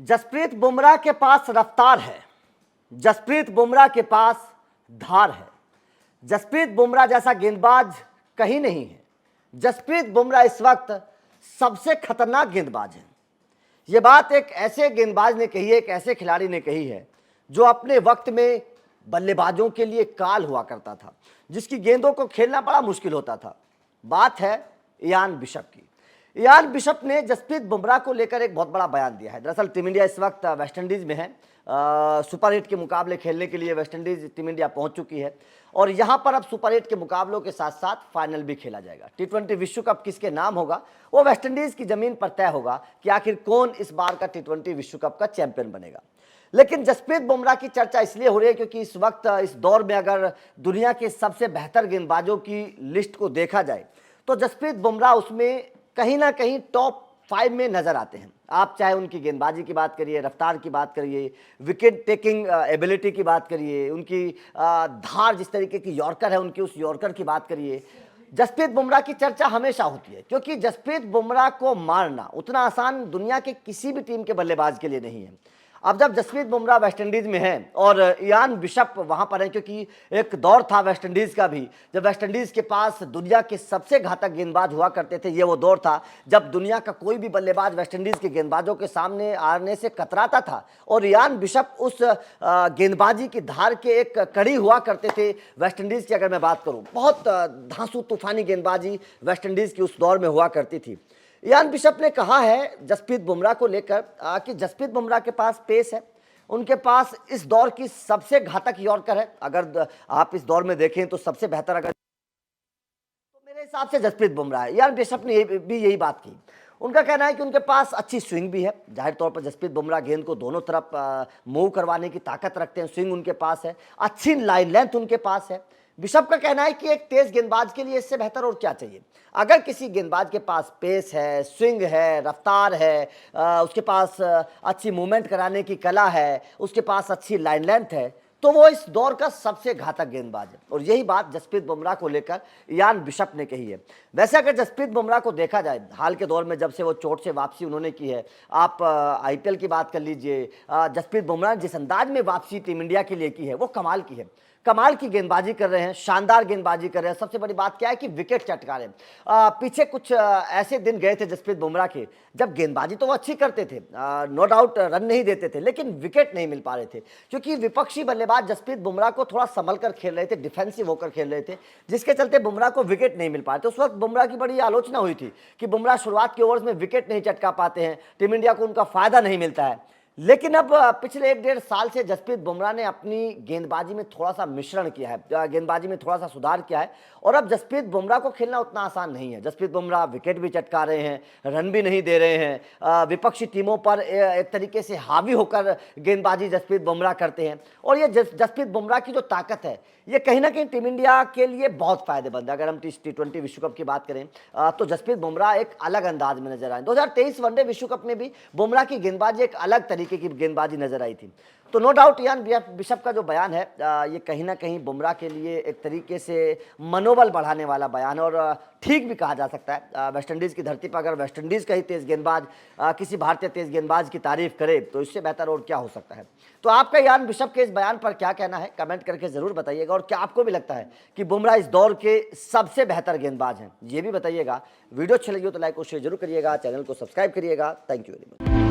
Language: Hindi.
जसप्रीत बुमराह के पास रफ्तार है, जसप्रीत बुमराह के पास धार है। जसप्रीत बुमराह जैसा गेंदबाज कहीं नहीं है। जसप्रीत बुमराह इस वक्त सबसे खतरनाक गेंदबाज है। यह बात एक ऐसे गेंदबाज ने कही है, एक ऐसे खिलाड़ी ने कही है जो अपने वक्त में बल्लेबाजों के लिए काल हुआ करता था, जिसकी गेंदों को खेलना बड़ा मुश्किल होता था। बात है इयान बिशप की। इयान बिशप ने जसप्रीत बुमराह को लेकर एक बहुत बड़ा बयान दिया है। दरअसल टीम इंडिया इस वक्त वेस्टइंडीज में है। सुपर 8 के मुकाबले खेलने के लिए वेस्टइंडीज टीम इंडिया पहुंच चुकी है और यहां पर अब सुपर 8 के मुकाबलों के साथ साथ फाइनल भी खेला जाएगा। T20 विश्व कप किसके नाम होगा वो वेस्टइंडीज की जमीन पर तय होगा कि आखिर कौन इस बार का T20 विश्व कप का चैंपियन बनेगा। लेकिन जसप्रीत बुमराह की चर्चा इसलिए हो रही है क्योंकि इस वक्त इस दौर में अगर दुनिया के सबसे बेहतर गेंदबाजों की लिस्ट को देखा जाए तो जसप्रीत बुमराह उसमें कहीं ना कहीं टॉप 5 में नजर आते हैं। आप चाहे उनकी गेंदबाजी की बात करिए, रफ्तार की बात करिए, विकेट टेकिंग एबिलिटी की बात करिए, उनकी धार, जिस तरीके की यॉर्कर है उनकी, उस यॉर्कर की बात करिए। जसप्रीत बुमराह की चर्चा हमेशा होती है क्योंकि जसप्रीत बुमराह को मारना उतना आसान दुनिया के किसी भी टीम के बल्लेबाज के लिए नहीं है। अब जब जसप्रीत बुमराह वेस्टइंडीज में है और इयान बिशप वहां पर है, क्योंकि एक दौर था वेस्टइंडीज का भी जब वेस्टइंडीज के पास दुनिया के सबसे घातक गेंदबाज हुआ करते थे। ये वो दौर था जब दुनिया का कोई भी बल्लेबाज वेस्टइंडीज के गेंदबाजों के सामने आने से कतराता था और इयान बिशप उस गेंदबाजी की धार के एक कड़ी हुआ करते थे। वेस्टइंडीज की अगर मैं बात करूं, बहुत धांसू तूफानी गेंदबाजी वेस्टइंडीज की उस दौर में हुआ करती थी। इयान बिशप ने कहा है जसप्रीत बुमराह को लेकर कि जसप्रीत बुमराह के पास पेस है, उनके पास इस दौर की सबसे घातक यॉर्कर है। अगर आप इस दौर में देखें तो सबसे बेहतर अगर तो मेरे हिसाब से जसप्रीत बुमराह है। इयान बिशप ने भी यही बात की। उनका कहना है कि उनके पास अच्छी स्विंग भी है। जाहिर तौर पर जसप्रीत बुमराह गेंद को दोनों तरफ मूव करवाने की ताकत रखते हैं, स्विंग उनके पास है, अच्छी लाइन लेंथ उनके पास है। बिशप का कहना है कि एक तेज गेंदबाज के लिए इससे बेहतर और क्या चाहिए। अगर किसी गेंदबाज के पास पेस है, स्विंग है, रफ्तार है, उसके पास अच्छी मूवमेंट कराने की कला है, उसके पास अच्छी लाइन लेंथ है, तो वो इस दौर का सबसे घातक गेंदबाज है। और यही बात जसप्रीत बुमराह को लेकर इयान बिशप ने कही है। वैसे अगर जसप्रीत बुमराह को देखा जाए हाल के दौर में, जब से वो चोट से वापसी उन्होंने की है, आप आईपीएल की बात कर लीजिए, जसप्रीत बुमराह जिस अंदाज में वापसी टीम इंडिया के लिए की है वो कमाल की है। कमाल की गेंदबाजी कर रहे हैं, शानदार गेंदबाजी कर रहे हैं। सबसे बड़ी बात क्या है कि विकेट चटका रहे हैं। पीछे कुछ ऐसे दिन गए थे जसप्रीत बुमराह के जब गेंदबाजी तो वो अच्छी करते थे, नो डाउट रन नहीं देते थे, लेकिन विकेट नहीं मिल पा रहे थे क्योंकि विपक्षी बल्लेबाज जसप्रीत बुमराह को थोड़ा संभल कर खेल रहे थे, डिफेंसिव होकर खेल रहे थे, जिसके चलते बुमराह को विकेट नहीं मिल पा रहे थे। उस वक्त बुमराह की बड़ी आलोचना हुई थी कि बुमराह शुरुआत के ओवर्स में विकेट नहीं चटका पाते हैं, टीम इंडिया को उनका फायदा नहीं मिलता है। लेकिन अब पिछले 1-1.5 साल से जसप्रीत बुमराह ने अपनी गेंदबाजी में थोड़ा सा मिश्रण किया है, गेंदबाजी में थोड़ा सा सुधार किया है और अब जसप्रीत बुमराह को खेलना उतना आसान नहीं है। जसप्रीत बुमराह विकेट भी चटका रहे हैं, रन भी नहीं दे रहे हैं, विपक्षी टीमों पर एक तरीके से हावी होकर गेंदबाजी जसप्रीत बुमराह करते हैं। और ये जसप्रीत बुमराह की जो ताकत है ये कहीं ना कहीं टीम इंडिया के लिए बहुत फायदेमंद है। अगर हम T20 विश्व कप की बात करें तो जसप्रीत बुमराह एक अलग अंदाज में नजर आए। 2023 वनडे विश्व कप में भी बुमराह की गेंदबाजी एक अलग तरीके की गेंदबाजी नजर आई थी। तो नो डाउट इयान बिशप का जो बयान है ये कहीं ना कहीं बुमराह के लिए एक तरीके से मनोबल बढ़ाने वाला बयान है और ठीक भी कहा जा सकता है। वेस्टइंडीज़ की धरती पर अगर वेस्टइंडीज़ का ही तेज गेंदबाज किसी भारतीय तेज गेंदबाज की तारीफ करे तो इससे बेहतर और क्या हो सकता है। तो आपका इयान बिशप के इस बयान पर क्या कहना है कमेंट करके जरूर बताइएगा और क्या आपको भी लगता है कि बुमराह इस दौर के सबसे बेहतर गेंदबाज हैं, ये भी बताइएगा। वीडियो अच्छी लगी हो तो लाइक और शेयर जरूर करिएगा, चैनल को सब्सक्राइब करिएगा। Thank you very much.